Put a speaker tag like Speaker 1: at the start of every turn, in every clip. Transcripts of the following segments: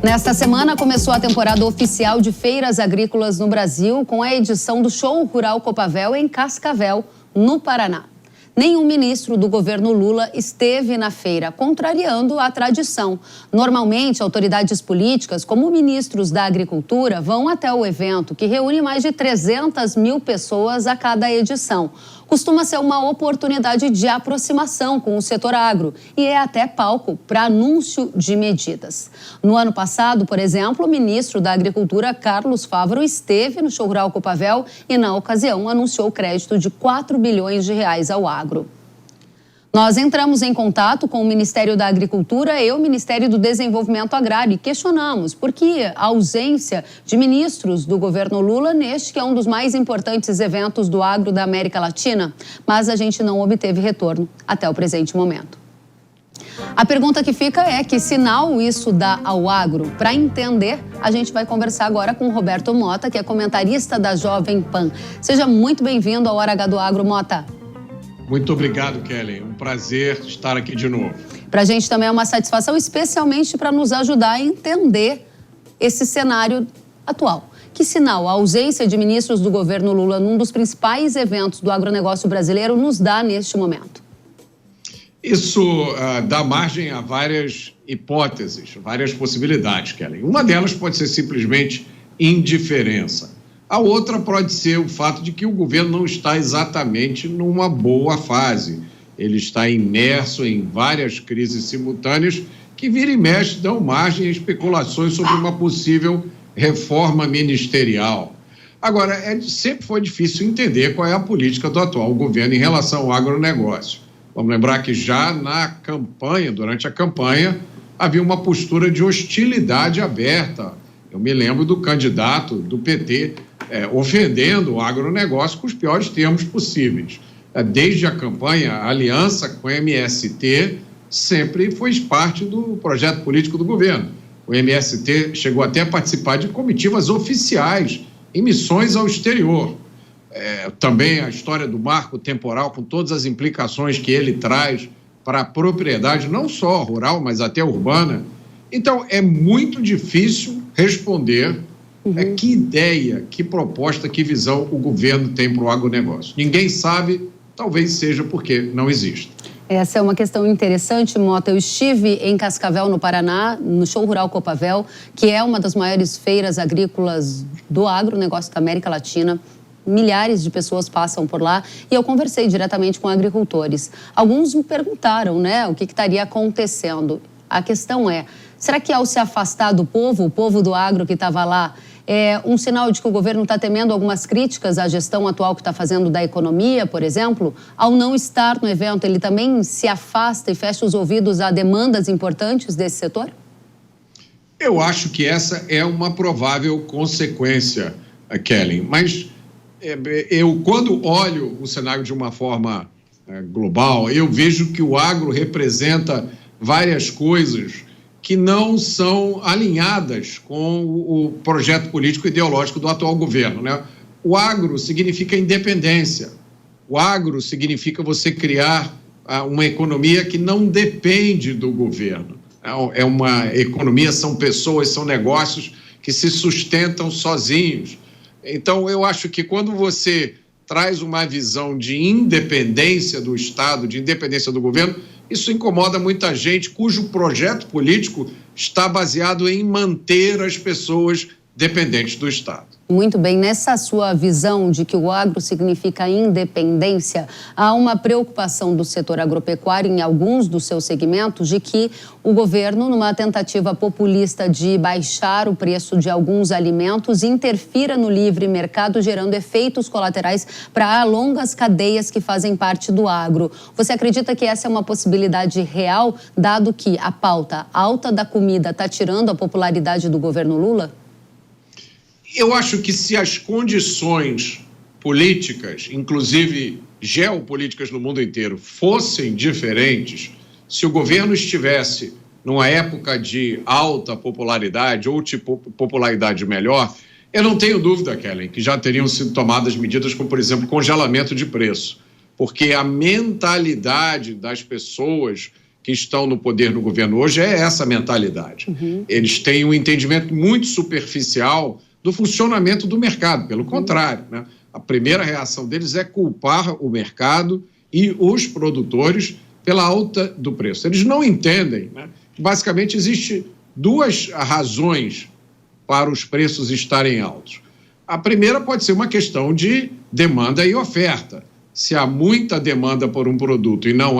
Speaker 1: Nesta semana começou a temporada oficial de feiras agrícolas no Brasil com a edição do Show Rural Copavel em Cascavel, no Paraná. Nenhum ministro do governo Lula esteve na feira, contrariando a tradição. Normalmente, autoridades políticas, como ministros da Agricultura, vão até o evento, que reúne mais de 300 mil pessoas a cada edição. Costuma ser uma oportunidade de aproximação com o setor agro e é até palco para anúncio de medidas. No ano passado, por exemplo, o ministro da Agricultura, Carlos Fávaro, esteve no Show Rural Copavel e, na ocasião, anunciou o crédito de 4 bilhões de reais ao agro. Nós entramos em contato com o Ministério da Agricultura e o Ministério do Desenvolvimento Agrário e questionamos por que a ausência de ministros do governo Lula neste que é um dos mais importantes eventos do agro da América Latina, mas a gente não obteve retorno até o presente momento. A pergunta que fica é que sinal isso dá ao agro? Para entender, a gente vai conversar agora com o Roberto Mota, que é comentarista da Jovem Pan. Seja muito bem-vindo ao Hora H do Agro, Mota.
Speaker 2: Muito obrigado, Kelly. Um prazer estar aqui de novo.
Speaker 1: Para a gente também é uma satisfação, especialmente para nos ajudar a entender esse cenário atual. Que sinal a ausência de ministros do governo Lula num dos principais eventos do agronegócio brasileiro nos dá neste momento?
Speaker 2: Isso dá margem a várias hipóteses, várias possibilidades, Kelly. Uma delas pode ser simplesmente indiferença. A outra pode ser o fato de que o governo não está exatamente numa boa fase. Ele está imerso em várias crises simultâneas que vira e mexe dão margem a especulações sobre uma possível reforma ministerial. Agora, sempre foi difícil entender qual é a política do atual governo em relação ao agronegócio. Vamos lembrar que já na campanha, durante a campanha, havia uma postura de hostilidade aberta. Eu me lembro do candidato do PT ofendendo o agronegócio com os piores termos possíveis. Desde a campanha, a aliança com o MST sempre foi parte do projeto político do governo. O MST chegou até a participar de comitivas oficiais em missões ao exterior. Também a história do marco temporal, com todas as implicações que ele traz para a propriedade, não só rural, mas até urbana. Então, é muito difícil responder que ideia, que proposta, que visão o governo tem para o agronegócio. Ninguém sabe, talvez seja porque não existe.
Speaker 1: Essa é uma questão interessante, Mota. Eu estive em Cascavel, no Paraná, no Show Rural Copavel, que é uma das maiores feiras agrícolas do agronegócio da América Latina. Milhares de pessoas passam por lá e eu conversei diretamente com agricultores. Alguns me perguntaram, o que estaria acontecendo. A questão é, será que ao se afastar do povo, o povo do agro que estava lá, é um sinal de que o governo está temendo algumas críticas à gestão atual que está fazendo da economia, por exemplo? Ao não estar no evento, ele também se afasta e fecha os ouvidos a demandas importantes desse setor?
Speaker 2: Eu acho que essa é uma provável consequência, Kelly. Mas eu, quando olho o cenário de uma forma global, eu vejo que o agro representa várias coisas que não são alinhadas com o projeto político ideológico do atual governo, O agro significa independência. O agro significa você criar uma economia que não depende do governo. É uma economia, são pessoas, são negócios que se sustentam sozinhos. Então, eu acho que quando você traz uma visão de independência do Estado, de independência do governo, isso incomoda muita gente cujo projeto político está baseado em manter as pessoas dependentes do Estado.
Speaker 1: Muito bem. Nessa sua visão de que o agro significa independência, há uma preocupação do setor agropecuário em alguns dos seus segmentos de que o governo, numa tentativa populista de baixar o preço de alguns alimentos, interfira no livre mercado, gerando efeitos colaterais para longas cadeias que fazem parte do agro. Você acredita que essa é uma possibilidade real, dado que a pauta alta da comida está tirando a popularidade do governo Lula?
Speaker 2: Eu acho que se as condições políticas, inclusive geopolíticas no mundo inteiro, fossem diferentes, se o governo estivesse numa época de alta popularidade ou de popularidade melhor, eu não tenho dúvida, Kelly, que já teriam sido tomadas medidas como, por exemplo, congelamento de preço, porque a mentalidade das pessoas que estão no poder no governo hoje é essa mentalidade. Eles têm um entendimento muito superficial do funcionamento do mercado, pelo contrário, né? A primeira reação deles é culpar o mercado e os produtores pela alta do preço. Eles não entendem, né? Basicamente, existe duas razões para os preços estarem altos. A primeira pode ser uma questão de demanda e oferta. Se há muita demanda por um produto e não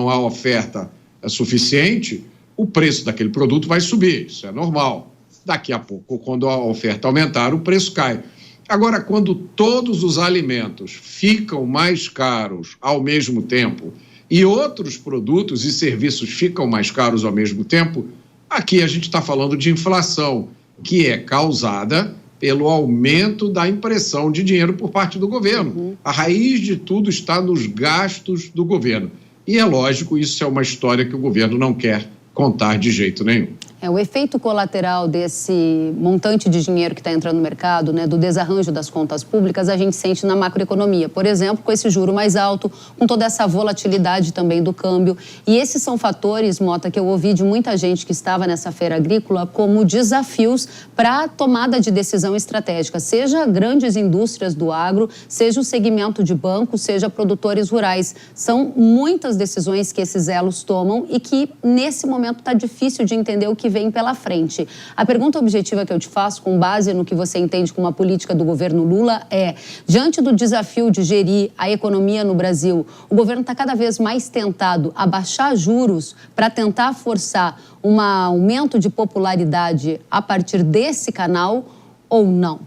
Speaker 2: há oferta suficiente, o preço daquele produto vai subir, isso é normal. Daqui a pouco, quando a oferta aumentar, o preço cai. Agora, quando todos os alimentos ficam mais caros ao mesmo tempo e outros produtos e serviços ficam mais caros ao mesmo tempo, aqui a gente está falando de inflação, que é causada pelo aumento da impressão de dinheiro por parte do governo. A raiz de tudo está nos gastos do governo. E é lógico, isso é uma história que o governo não quer contar de jeito nenhum.
Speaker 1: O efeito colateral desse montante de dinheiro que está entrando no mercado, né, do desarranjo das contas públicas, a gente sente na macroeconomia. Por exemplo, com esse juro mais alto, com toda essa volatilidade também do câmbio. E esses são fatores, Mota, que eu ouvi de muita gente que estava nessa feira agrícola como desafios para a tomada de decisão estratégica, seja grandes indústrias do agro, seja o segmento de bancos, seja produtores rurais. São muitas decisões que esses elos tomam e que, nesse momento, está difícil de entender o que vem pela frente. A pergunta objetiva que eu te faço, com base no que você entende como a política do governo Lula, é: diante do desafio de gerir a economia no Brasil, o governo está cada vez mais tentado a baixar juros para tentar forçar um aumento de popularidade a partir desse canal ou não?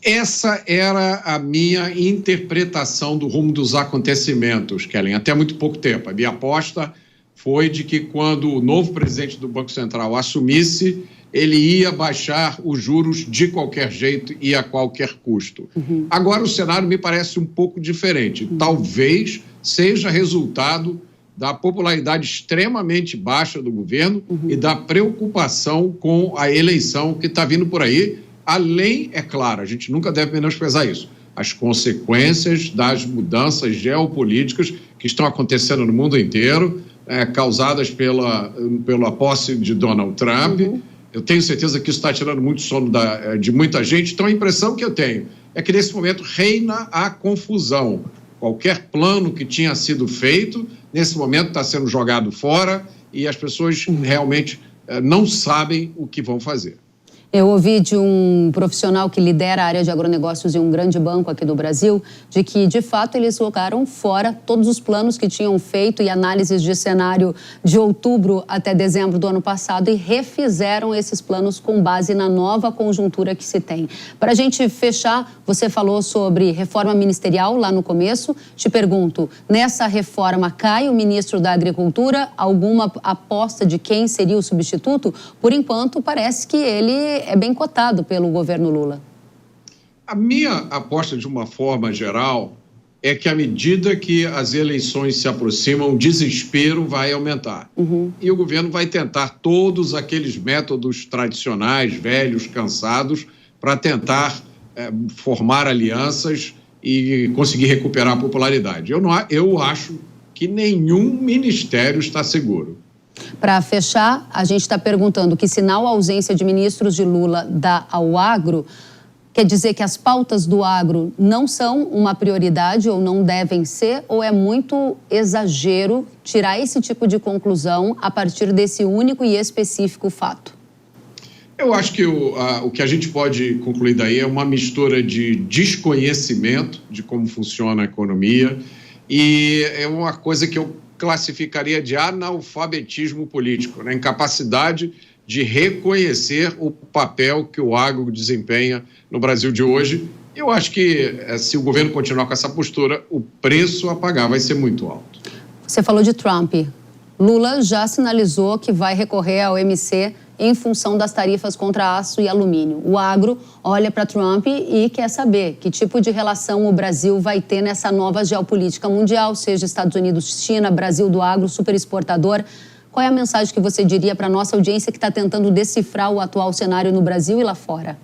Speaker 2: Essa era a minha interpretação do rumo dos acontecimentos, Kellen, até muito pouco tempo. A minha aposta foi de que quando o novo presidente do Banco Central assumisse, ele ia baixar os juros de qualquer jeito e a qualquer custo. Agora o cenário me parece um pouco diferente. Talvez seja resultado da popularidade extremamente baixa do governo e da preocupação com a eleição que está vindo por aí. Além, é claro, a gente nunca deve menosprezar isso, as consequências das mudanças geopolíticas que estão acontecendo no mundo inteiro, causadas pela posse de Donald Trump. Eu tenho certeza que isso está tirando muito sono de muita gente. Então, a impressão que eu tenho é que, nesse momento, reina a confusão. Qualquer plano que tinha sido feito, nesse momento, está sendo jogado fora e as pessoas realmente não sabem o que vão fazer.
Speaker 1: Eu ouvi de um profissional que lidera a área de agronegócios em um grande banco aqui do Brasil, de que, de fato, eles jogaram fora todos os planos que tinham feito e análises de cenário de outubro até dezembro do ano passado e refizeram esses planos com base na nova conjuntura que se tem. Para a gente fechar, você falou sobre reforma ministerial lá no começo. Te pergunto, nessa reforma cai o ministro da Agricultura? Alguma aposta de quem seria o substituto? Por enquanto, parece que ele é bem cotado pelo governo Lula.
Speaker 2: A minha aposta, de uma forma geral, é que à medida que as eleições se aproximam, o desespero vai aumentar. E o governo vai tentar todos aqueles métodos tradicionais, velhos, cansados, para tentar formar alianças e conseguir recuperar a popularidade. Eu acho que nenhum ministério está seguro.
Speaker 1: Para fechar, a gente está perguntando que sinal a ausência de ministros de Lula dá ao agro. Quer dizer que as pautas do agro não são uma prioridade ou não devem ser? Ou é muito exagero tirar esse tipo de conclusão a partir desse único e específico fato?
Speaker 2: Eu acho que o que a gente pode concluir daí é uma mistura de desconhecimento de como funciona a economia e é uma coisa que eu classificaria de analfabetismo político, né? Incapacidade de reconhecer o papel que o agro desempenha no Brasil de hoje. Eu acho que, se o governo continuar com essa postura, o preço a pagar vai ser muito alto.
Speaker 1: Você falou de Trump. Lula já sinalizou que vai recorrer ao OMC em função das tarifas contra aço e alumínio. O agro olha para Trump e quer saber que tipo de relação o Brasil vai ter nessa nova geopolítica mundial, seja Estados Unidos, China, Brasil do agro, super exportador. Qual é a mensagem que você diria para a nossa audiência que está tentando decifrar o atual cenário no Brasil e lá fora?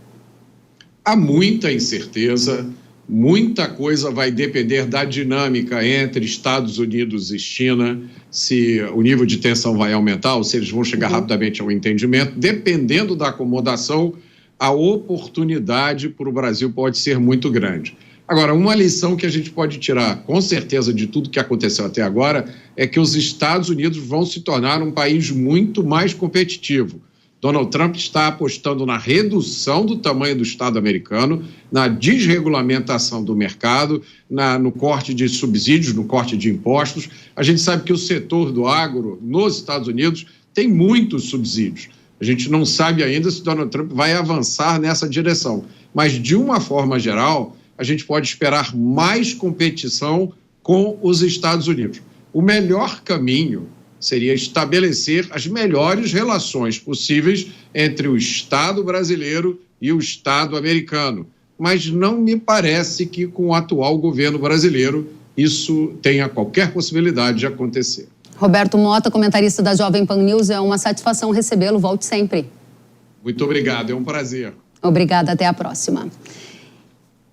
Speaker 2: Há muita incerteza Muita coisa vai depender da dinâmica entre Estados Unidos e China, se o nível de tensão vai aumentar ou se eles vão chegar rapidamente ao entendimento. Dependendo da acomodação, a oportunidade para o Brasil pode ser muito grande. Agora, uma lição que a gente pode tirar, com certeza, de tudo que aconteceu até agora, é que os Estados Unidos vão se tornar um país muito mais competitivo. Donald Trump está apostando na redução do tamanho do Estado americano, na desregulamentação do mercado, no corte de subsídios, no corte de impostos. A gente sabe que o setor do agro nos Estados Unidos tem muitos subsídios. A gente não sabe ainda se Donald Trump vai avançar nessa direção. Mas, de uma forma geral, a gente pode esperar mais competição com os Estados Unidos. O melhor caminho seria estabelecer as melhores relações possíveis entre o Estado brasileiro e o Estado americano. Mas não me parece que, com o atual governo brasileiro, isso tenha qualquer possibilidade de acontecer.
Speaker 1: Roberto Mota, comentarista da Jovem Pan News, é uma satisfação recebê-lo. Volte sempre.
Speaker 2: Muito obrigado, é um prazer.
Speaker 1: Obrigada, até a próxima.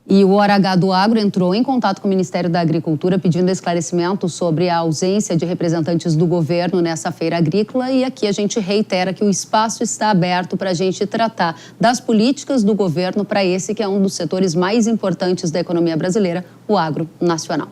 Speaker 1: E o Hora H do Agro entrou em contato com o Ministério da Agricultura pedindo esclarecimento sobre a ausência de representantes do governo nessa feira agrícola, e aqui a gente reitera que o espaço está aberto para a gente tratar das políticas do governo para esse que é um dos setores mais importantes da economia brasileira, o agro nacional.